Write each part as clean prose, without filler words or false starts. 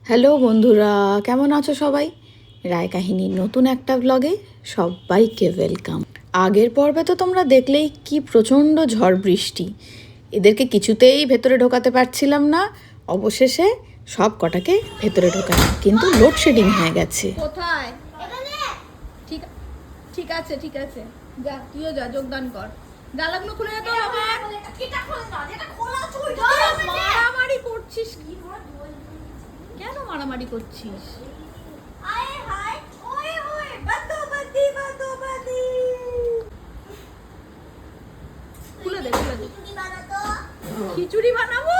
Hello বন্ধুরা, কেমন আছো সবাই? রায় কাহিনীর নতুন একটা ব্লগে সবাইকে ওয়েলকাম। আগের পর্বে তো তোমরা দেখলেই কি প্রচণ্ড ঝড় বৃষ্টি, এদেরকে কিছুতেই ভেতরে ঢোকাতে পারছিলাম না। অবশেষে সব কটাকে ভেতরে ঢোকালাম, কিন্তু লোডশেডিং হয়ে গেছে। কোথায়? ঠিক ঠিক আছে, ঠিক আছে, যা তুইও যা, যোগদান কর। জানলাগুলো খুলে যেতে হবে। মারামারি করছিস কি? কেন মারামারি করছিস? খুলে দে, খুলে দে। খিচুড়ি বানাবো?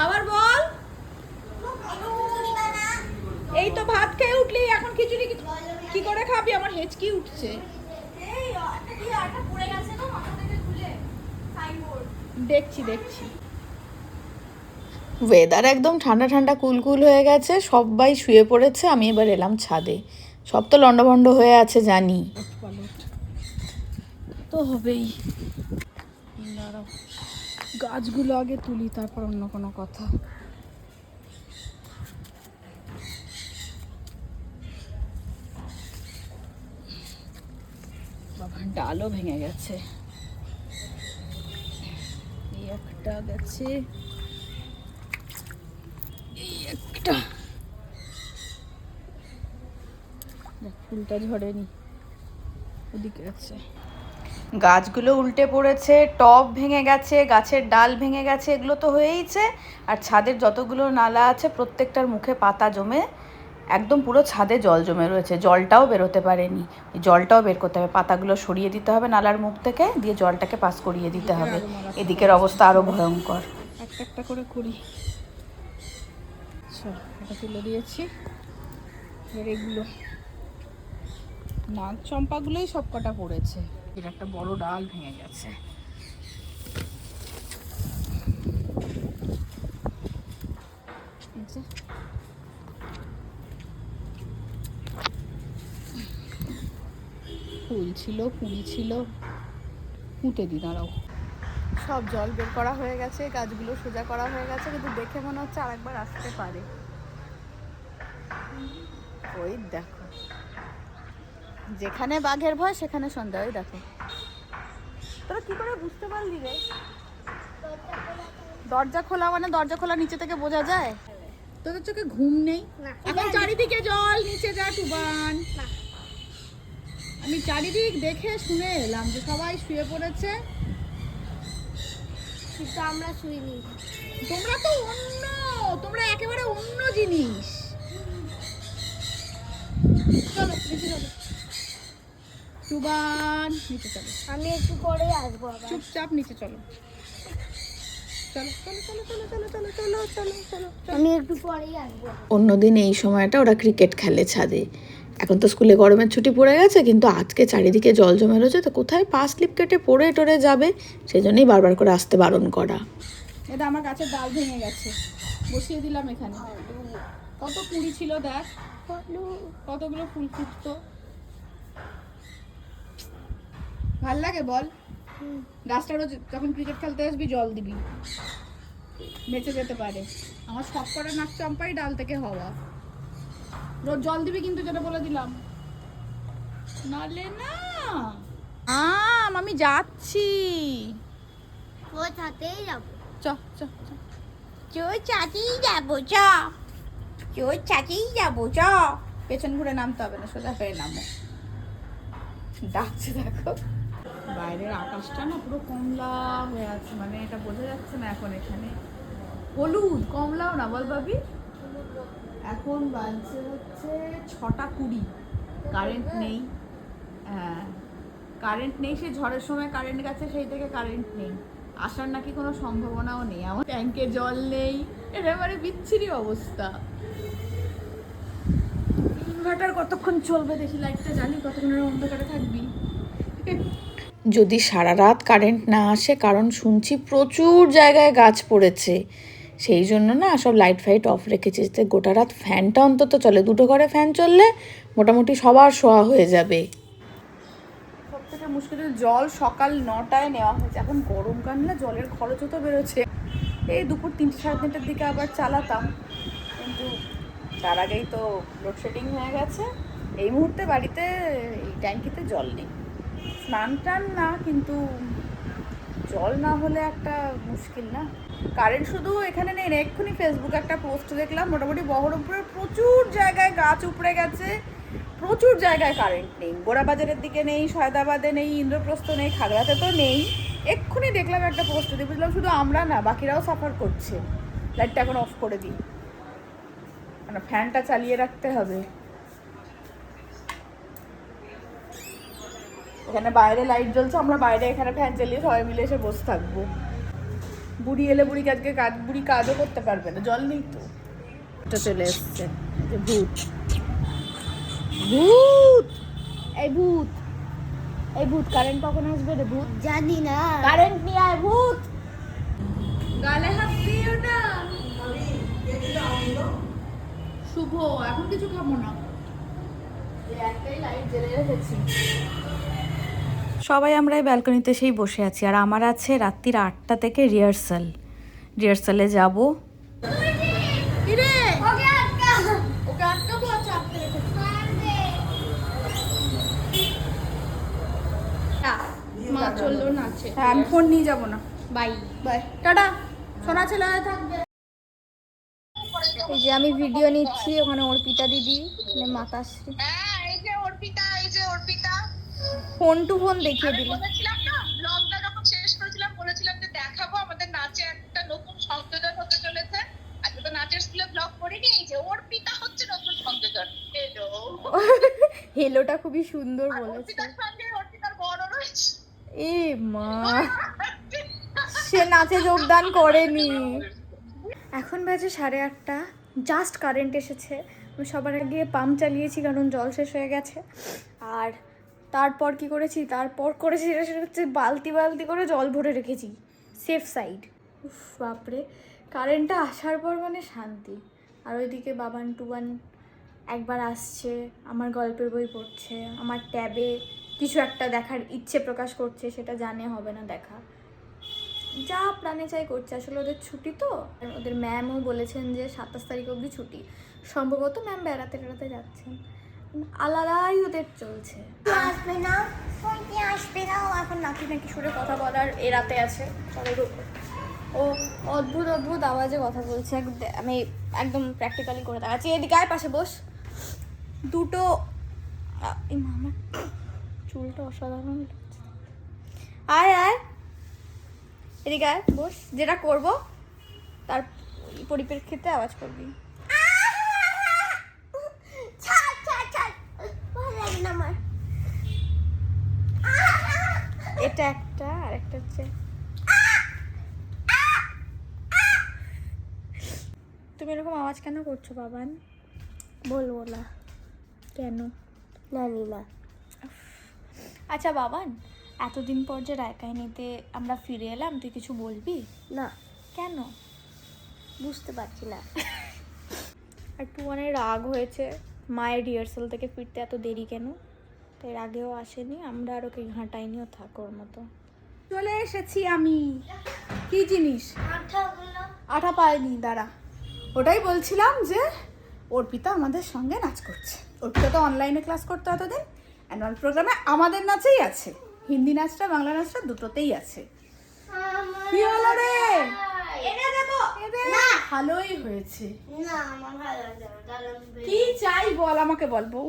আবার বল। এই তো ভাত খেয়ে উঠলি, এখন খিচুড়ি কি করে খাবি? আমার হেঁচকি উঠছে। দেখছি দেখছি। ওয়েদার একদম ঠান্ডা ঠান্ডা কুলকুল হয়ে গেছে, সবাই শুয়ে পড়েছে। আমি এবার এলাম ছাদে। সব তো লন্ডভন্ড হয়ে আছে জানি, তো হবেই। গাছগুলো আগে তুলি, তারপর অন্য কোনো কথা। বাবা, ডালও ভেঙে গেছে। এই একটা গেছে, এই একটা। ফুলটা ঝরেনি, ওদিকে আছে। গাছগুলো উল্টে পড়েছে, টব ভেঙে গেছে, গাছের ডাল ভেঙে গেছে, এগুলো তো হয়েইছে। আর ছাদের যতগুলো নালা আছে প্রত্যেকটার মুখে পাতা জমে একদম পুরো ছাদে জল জমে রয়েছে। জলটাও বেরোতে পারেনি, জলটাও বের করতে হবে। পাতাগুলো সরিয়ে দিতে হবে নালার মুখ থেকে, দিয়ে জলটাকে পাস করিয়ে দিতে হবে। এদিকের অবস্থা আরও ভয়ঙ্কর। একটা একটা করে করি। চল, এটা তুলে দিয়েছি। এবার এগুলো নাগ চম্পাগুলোই সব কটা পড়েছে। এর একটা বড় ডাল ভেঙে গেছে। ফুল ছিল, কুড়ি ছিল, পুঁতে দি, দাঁড়াও। সব জল বের করা হয়ে গেছে, গাছগুলো সোজা করা হয়ে গেছে, কিন্তু দেখে মনে হচ্ছে আরেকবার আসতে পারে। ওই দেখো, যেখানে বাঘের ভয় সেখানে সন্ধ্যা। ওই দেখো, তোরা কি করে বুঝতে পারলি রে? দরজা খোলা মানে দরজা খোলা নিচে থেকে বোঝা যায়? তোদের চোখে ঘুম নেই? এখন চারিদিকে জল, নিচে যা টুবান। আমি চারিদিক দেখে শুনে এলাম যে সবাই শুয়ে পড়েছে, কিন্তু আমরা শুইনি। তোমরা তো অন্য, তোমরা একেবারে অন্য জিনিস। চলো নিচে চলো টুবান, নিচে চলো। আমি একটু পরে আসবো, চুপচাপ নিচে চলো। চলো চলো চলো চলো চলো চলো চলো চলো চলো, আমি একটু পরেই আসবো। অন্যদিন এই সময়টা ওরা ক্রিকেট খেলে ছাদে। এখন তো স্কুলে গরমের ছুটি পড়ে গেছে, কিন্তু আজকে চারিদিকে জল জমে রয়েছে, তো কোথায় পা স্লিপ কেটে পড়ে টরে যাবে, সেই জন্যই বারবার করে আসতে বারণ করা। এটা আমার গাছের ডাল ভেঙে গেছে, বসিয়ে দিলাম এখানে। কত কুড়ি ছিল দেখ, কতগুলো ফুল ফুটতো। ভাল লাগে বল? গাছটারও যখন ক্রিকেট খেলতে আসবি জল দিবি, বেঁচে যেতে পারে। আমার সব কটা নাক চম্পাই ডাল থেকে হওয়া। রোজ জল দিবি কিন্তু, যেটা বলে দিলাম, নালে না। আমি যাচ্ছি, ওর সাথেই যাবো। চ চ চ, চোর চাচেই যাবো, চ চোর চাচেই যাবো, চ। পেছন ঘুরে নামতে হবে না, সোজা হয়ে নামো। ডাকছে দেখো। বাইরের আকাশটা না পুরো কমলা হয়ে আছে, মানে এটা বোঝা যাচ্ছে না এখন এখানে। হলুদ কমলাও না, বল ভাবি। এখন বাজছে হচ্ছে 6:20, কারেন্ট নেই। হ্যাঁ, কারেন্ট নেই। সে ঝড়ের সময় কারেন্ট গেছে, সেই থেকে কারেন্ট নেই। আসার নাকি কোনো সম্ভাবনাও নেই। আমার ট্যাঙ্কে জল নেই, একেবারে বিচ্ছিরি অবস্থা। ইনভার্টার কতক্ষণ চলবে দেখি, লাইটটা জ্বালি, কতক্ষণের অন্ধকারে থাকবি। যদি সারা রাত কারেন্ট না আসে, কারণ শুনছি প্রচুর জায়গায় গাছ পড়েছে, সেই জন্য না সব লাইট ফাইট অফ রেখেছে, যাতে গোটা রাত ফ্যানটা অন্তত চলে। 2টো ঘরে ফ্যান চললে মোটামুটি সবার শোয়া হয়ে যাবে। সব থেকে মুশকিল, জল সকাল 9টায় নেওয়া হয়েছে। এখন গরমকাল না, জলের খরচও তো বেরোচ্ছে। এই দুপুর 3 সাড়ে 3টের দিকে আবার চালাতাম, কিন্তু তার আগেই তো লোডশেডিং হয়ে গেছে। এই মুহূর্তে বাড়িতে এই ট্যাঙ্কিতে জল নেই, স্নান টান না, কিন্তু জল না হলে একটা মুশকিল না। কারেন্ট শুধু এখানে নেই, এক্ষুনি ফেসবুকে একটা পোস্ট দেখলাম, মোটামুটি বহরমপুরের প্রচুর জায়গায় গাছ উপড়ে গেছে, প্রচুর জায়গায় কারেন্ট নেই। গোড়াবাজারের দিকে নেই, সয়দাবাদে নেই, ইন্দ্রপ্রস্থ নেই, খাগড়াতে তো নেই। এক্ষুনি দেখলাম একটা পোস্ট দিয়ে, বুঝলাম শুধু আমরা না, বাকিরাও সাফার করছে। লাইটটা এখন অফ করে দিই, মানে ফ্যানটা চালিয়ে রাখতে হবে। এখানে বাইরে লাইট জ্বলছে, আমরা বাইরে এখানে ফ্যান চালিয়ে সবাই মিলে এসে বসে থাকবো। বুড়ি এলে বুড়িকে আজকে বুড়ি কাজও করতে পারবে না, জল নেই তো। এটা চলে এসছে যে ভূত, ভূত, এই ভূত, এই ভূত কারেন্ট কখন আসবে রে ভূত? জানি না। কারেন্ট নিয়ে আয় ভূত। গালে হাত দিও না। শুভ, এখন কিছু খাবো না। একটাই লাইট জ্বেলে রেখেছি। সবাই আমরা এই ব্যালকনিতে সেই বসে আছি, আর আমার আছে রাত্রির 8টা থেকে রিহার্সালে যাব। কিরে ওকে আটকা। ওকে আটকাবো, আচ্ছা আটকে রেখেছি। মা চললো নাচে। হ্যাঁ, আমি ফোন নিয়ে যাবো না। বাই। Bye, tata. সোনা ছেলে থাকবে। এই যে আমি ভিডিও নিচ্ছি, ওখানে অর্পিতা দিদি, ওখানে মাতাশ্রী। এই যে অর্পিতা ফোন টু ফোন দেখিয়ে দিল। বলেছিলাম না, ব্লগটা যখন শেষ করেছিলাম বলেছিলাম যে দেখাবো আমাদের নাচে একটা নতুন সংযোজন হতে চলেছে। আজকে তো নাচের স্কুলে ব্লগ করিনি, এই যে অর্পিতা হচ্ছে নতুন সংযোজন। হ্যালো, হেলোটা খুবই সুন্দর বলেছে। অর্পিতার সঙ্গে অর্পিতার বড় রয়েছে। এ মা, সে নাচে যোগদান করেনি। এখন বাজে 8:30, জাস্ট কারেন্ট এসেছে। আমি সবার আগে পাম্প চালিয়েছি কারণ জল শেষ হয়ে গেছে। আর তারপর কি করেছি, সেটা হচ্ছে বালতি বালতি করে জল ভরে রেখেছি, সেফ সাইড। উফ বাপরে, কারেন্টটা আসার পর মানে শান্তি। আর ওইদিকে বাবান টুবান একবার আসছে, আমার গল্পের বই পড়ছে, আমার ট্যাবে কিছু একটা দেখার ইচ্ছে প্রকাশ করছে, সেটা জানে হবে না দেখা, যা প্রাণে চাই করছে। আসলে ওদের ছুটি তো, ওদের ম্যামও বলেছেন যে 27 তারিখ অবধি ছুটি, সম্ভবত ম্যাম বেড়াতে যাচ্ছেন। আলাদাই ওদের চলছে। আসবে না, আসবে না, ও এখন নাকি সুরে কথা বলার এরাতে আছে। ও অদ্ভুত অদ্ভুত আওয়াজে কথা বলছে, আমি একদম প্র্যাকটিক্যালি করে দেখাচ্ছি। এদিকে আয়, পাশে বস। দুটো আমার চুলটা অসাধারণ লাগছে। আয় আয়, এদিকে আয়, বস। যেটা করব তার পরিপ্রেক্ষিতে আওয়াজ করবি। এটা একটা, আর একটা হচ্ছে তুমি এরকম আওয়াজ কেন করছো বাবান? বলবো না কেন, জানি না। আচ্ছা বাবান, এতদিন পর যে রায়কাহিনীতে আমরা ফিরে এলাম, তুই কিছু বলবি? না। কেন? বুঝতে পারছি না। একটু মানে রাগ হয়েছে, মায়ের রিহার্সাল থেকে ফিরতে এত দেরি কেন, তাই আগেও আসেনি, আমরা আর ওকে ঘাঁটাইনিও থাকোর মতো। চলে এসেছি আমি। কি জিনিস? আঠা পাইনি, দাঁড়া। ওটাই বলছিলাম যে অর্পিতা আমাদের সঙ্গে নাচ করছে। অর্পিতা তো অনলাইনে ক্লাস করতে এতদিন, অ্যানুয়াল প্রোগ্রামে আমাদের নাচেই আছে, হিন্দি নাচটা বাংলা নাচটা দুটোতেই আছে। কি হলো রে? ভালোই হয়েছে। কি চাই বল, আমাকে বলবো।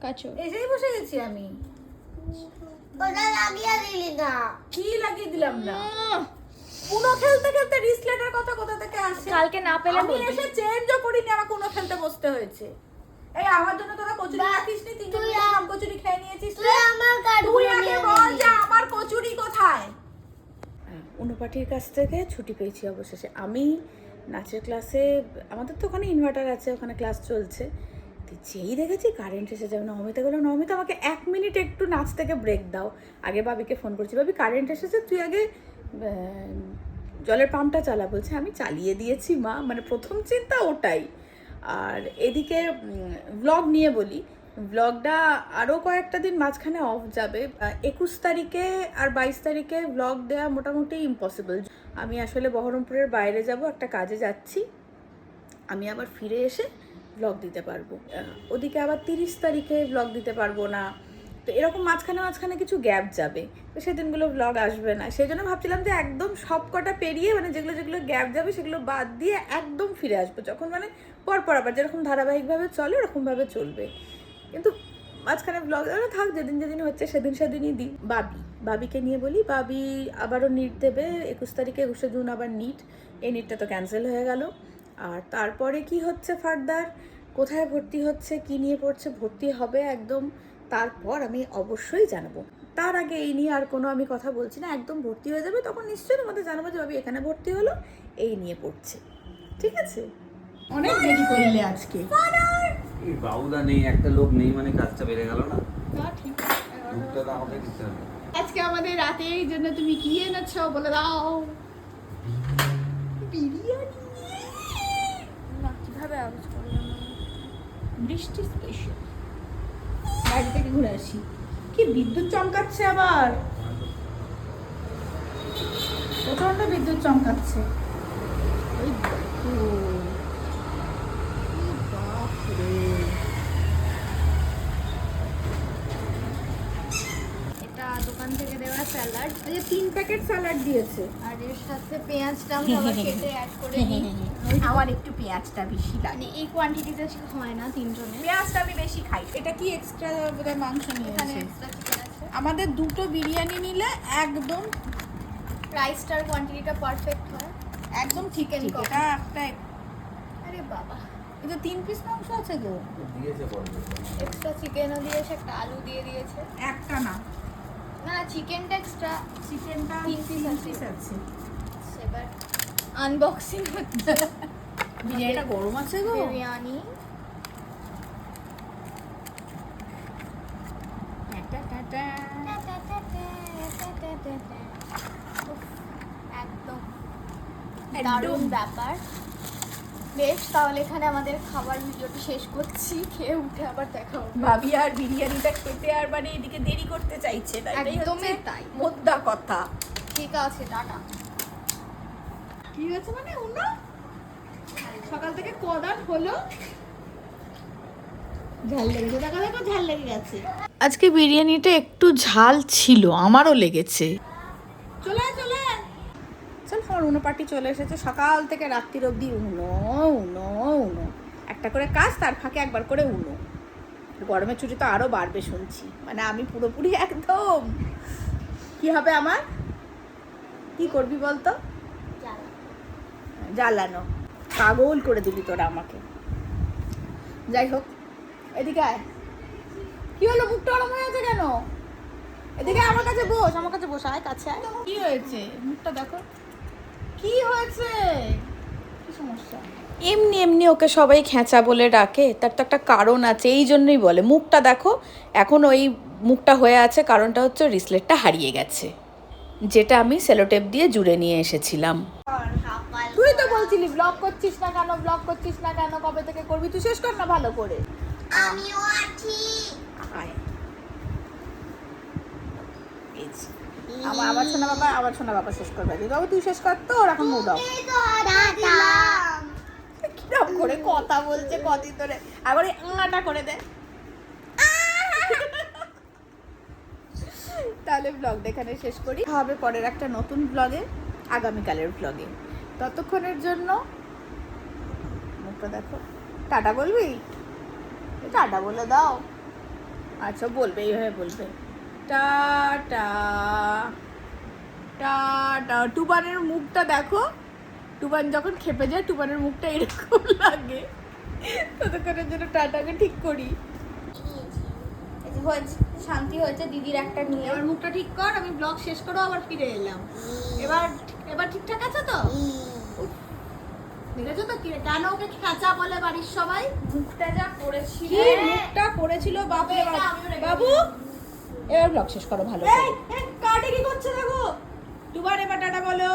কাছো এসেই বসে গেছি আমি। কি লাগিয়ে দিলাম না? উনো খেলতে খেলতে রিসলেটের কথা কোথা থেকে আসে? কালকে না পেলে আমি বলবি। এসে চেঞ্জও করিনি, আমাকে উনো খেলতে বসতে হয়েছে। এই আমার জন্য তোরা কচুরি রাখিস নি, তিনজন মিলে সব কচুরি খেয়ে নিয়েছিস। তুই আগে বল যে আমার কচুরি কোথায়? অনুপাঠির কাছ থেকে ছুটি পেয়েছি অবশেষে। আমি নাচের ক্লাসে, আমাদের তো ওখানে ইনভার্টার আছে, ওখানে ক্লাস চলছে, যেই দেখেছি কারেন্ট এসে যাবে। নবমিতা বললাম, নবমিতা আমাকে 1 মিনিট একটু নাচ থেকে ব্রেক দাও। আগে বাবিকে ফোন করছি, বাবি কারেন্ট এসেছে, তুই আগে জলের পাম্পটা চালা। বলছে আমি চালিয়ে দিয়েছি মা, মানে প্রথম চিন্তা ওটাই। আর এদিকে ব্লগ নিয়ে বলি, ব্লগটা আরও কয়েকটা দিন মাঝখানে অফ যাবে। 21 তারিখে আর 22 তারিখে ব্লগ দেওয়া মোটামুটি ইম্পসিবল। আমি আসলে বহরমপুরের বাইরে যাব, একটা কাজে যাচ্ছি। আমি আবার ফিরে এসে ব্লগ দিতে পারবো। ওদিকে আবার 30 তারিখে ব্লগ দিতে পারবো না। তো এরকম মাঝখানে কিছু গ্যাপ যাবে, তো সেদিনগুলো ব্লগ আসবে না। সেই জন্য ভাবছিলাম যে একদম সব কটা পেরিয়ে, মানে যেগুলো গ্যাপ যাবে সেগুলো বাদ দিয়ে একদম ফিরে আসবো, যখন মানে পরপর আবার যেরকম ধারাবাহিকভাবে চলে ওরকমভাবে চলবে। কিন্তু মাঝখানে ব্লগ থাক, যেদিন হচ্ছে সেদিনই দিই। বাবিকে নিয়ে বলি, বাবি আবারও নিট দেবে 21 তারিখে, 21শে জুন আবার নিট। এই নিটটা তো ক্যান্সেল হয়ে গেল। আর তারপরে কি হচ্ছে ফার্দার, কোথায় ভর্তি হচ্ছে, কি নিয়ে পড়ছে, ভর্তি হবে একদম, তারপর আমি অবশ্যই জানাবো। তার আগে এই নিয়ে আর কোনো আমি কথা বলছি না। একদম ভর্তি হয়ে যাবে তখন নিশ্চয়ই তোমাদের জানাবো যে বাবি এখানে ভর্তি হলো, এই নিয়ে পড়ছে। ঠিক আছে? অনেক দেরি করলে আজকে। এই বাবুদা নেই, একটা লোক নেই মানে কাজটা বেড়ে গেল না। না ঠিক দুধটা তো আমাকে দিতে হবে। আজকে আমাদের রাতে এই জন্য তুমি কি এনেছো বলে দাও। বিরিয়ানি। না, কিভাবে আওয়াজ করলাম? বৃষ্টি স্পেশাল। বাড়ি থেকে ঘুরে আসি। কি বিদ্যুৎ চমকাচ্ছে আবার, প্রচন্ড বিদ্যুৎ চমকাচ্ছে। ওই দেখো, কি বাপরে। এটা দোকান থেকে দেওয়া স্যালাড, এই যে 3 প্যাকেট স্যালাড দিয়েছে। আর এর সাথে পেঁয়াজটা আমরা আবার কেটে অ্যাড করে নিই। আমার একটু পেঁয়াজটা বেশি লাগে। মানে এই কোয়ান্টিটিতে হয় না তিনজনের। পেঁয়াজটা আমি বেশি খাই। এটা কি এক্সট্রা বোধহয় মাংস এখানে নিয়েছে। এক্সট্রা চিকেন আছে। আমাদের দুটো বিরিয়ানি নিলে একদম রাইসটার কোয়ান্টিটিটা পারফেক্ট হয়। একদম চিকেন ঠিক। এটা একটা। আরে বাবা, এটা 3 পিস মাংস আছে গো। দিয়েছে পরে। এক্সট্রা চিকেনও দিয়েছে, একটা আলু দিয়ে দিয়েছে। একটা না, না, চিকেনটা এক্সট্রা। চিকেনটা 3 3 piece পিস আছে। এবার আনবক্সিং হচ্ছে। বিরিয়ানিটা গরম আছে গো। বিরিয়ানি একদম দারুণ ব্যাপার। বেশ, তাহলে এখানে আমাদের খাবার ভিডিওটি শেষ করছি। খেয়ে উঠে আবার দেখা হবে। ভাবি আর বিরিয়ানিটা খেতে আর মানে এদিকে দেরি করতে চাইছে না। এটাই একদমই হচ্ছে তাই। মোদ্দা কথা। ঠিক আছে, টাটা। কি হয়েছে মানে উনা সকাল থেকে কদান হলো, ঝাল লেগেছে। দেখো দেখো, ঝাল লেগে গেছে। আজকে বিরিয়ানিটা একটু ঝাল ছিল, আমারও লেগেছে। চলে আয়, চলে আয়। চল, আমার উনো পার্টি চলে এসেছে। সকাল থেকে রাত্রির অবধি উনো উনো উনো, একটা করে কাজ, তার ফাঁকে একবার করে উনো। গরমের ছুটি তো আরো বাড়বে শুনছি। মানে আমি পুরোপুরি একদম কি হবে আমার, কি করবি বলতো? জ্বালানো। পাগল করে দিবি তোরা আমাকে। যাই হোক, এদিকে আয়। কি হলো, মুখটা ওরম হয়ে আছে কেন? এদিকে আমার কাছে বস, আমার কাছে বস, আয় কাছে আয়। কি হয়েছে, মুখটা দেখো, কি হয়েছে, কি সমস্যা? এমনি ওকে সবাই খেঁচা বলে ডাকে, তার তো একটা কারণ আছে, এই জন্যই বলে। মুখটা দেখো, এখন ওই মুখটা হয়ে আছে, কারণটা হচ্ছে রিসলেটটা হারিয়ে গেছে, যেটা আমি সেলোটেপ দিয়ে জুড়ে নিয়ে এসেছিলাম। তুই তো বলছিলি ব্লগ করছিস না কেন, ব্লগ করছিস না কেন, কবে থেকে করবি? তুই শেষ কর না ভালো করে। আমিও আছি। আয়। এই যে, আমার শোনা বাবা শেষ করবে। বাবু তুই শেষ কর তো, ওর এখন মুড অফ। কিরম করে কথা বলছে কদিন ধরে, আবার আটা করে দে। তাহলে ব্লগটা এখানে শেষ করি, হবে পরের একটা নতুন ব্লগে, আগামীকালের ব্লগে। ততক্ষণের জন্য মুখটা দেখো, টাটা বলবি? টাটা বলে দাও। আচ্ছা বলবে, এইভাবে বলবে টাটা টাটা। টুবানের মুখটা দেখো, টুবান যখন খেপে যায় টুবানের মুখটা এরকম লাগে। ততক্ষণের জন্য টাটাকে ঠিক করি। হয়েছে, শান্তি হয়েছে দিদির একটা নিয়ে। এবার মুখটা ঠিক কর, আমি ব্লগ শেষ করো, আবার ফিরে এলাম। এবার ঠিকঠাক আছে তো? দেখেছো তো কেন ওকে খেঁচা বলে বাড়ির সবাই? মুখটা যা করেছিল, কি মুখটা করেছিল বাপরে বাবু। এবার ব্লগ শেষ করো ভালো করে। কার্ডে কি করছে দেখো। দুবার এবার টাটা বলো।